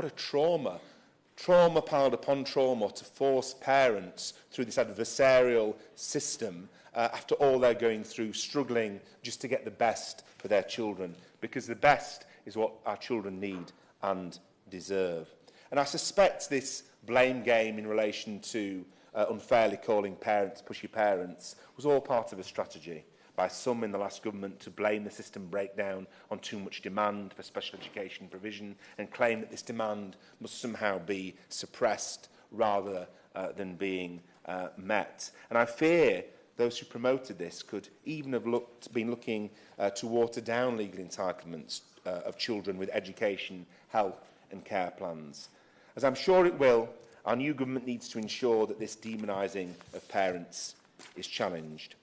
What a trauma. Trauma piled upon trauma to force parents through this adversarial system after all they're going through, struggling just to get the best for their children, because the best is what our children need and deserve. And I suspect this blame game in relation to unfairly calling parents pushy parents was all part of a strategy by some in the last government to blame the system breakdown on too much demand for special education provision and claim that this demand must somehow be suppressed rather than being met. And I fear those who promoted this could even have been looking to water down legal entitlements of children with education, health and care plans. As I'm sure it will, our new government needs to ensure that this demonising of parents is challenged.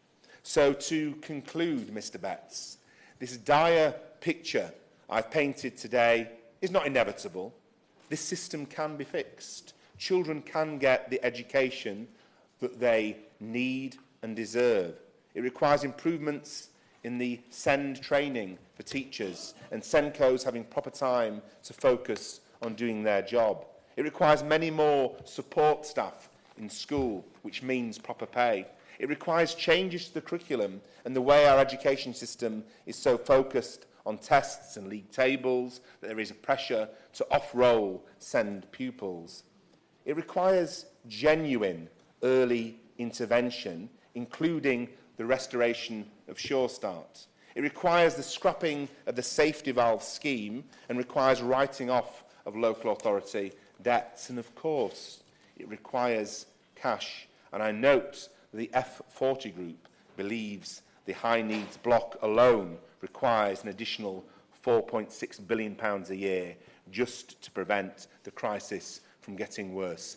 So to conclude, Mr Betts, this dire picture I've painted today is not inevitable. This system can be fixed. Children can get the education that they need and deserve. It requires improvements in the SEND training for teachers and SENCOs having proper time to focus on doing their job. It requires many more support staff in school, which means proper pay. It requires changes to the curriculum and the way our education system is so focused on tests and league tables that there is a pressure to off-roll SEND pupils. It requires genuine early intervention, including the restoration of Sure Start. It requires the scrapping of the safety valve scheme and requires writing off of local authority debts. And of course, it requires cash. And I note that the F40 group believes the high needs block alone requires an additional £4.6 billion a year just to prevent the crisis from getting worse.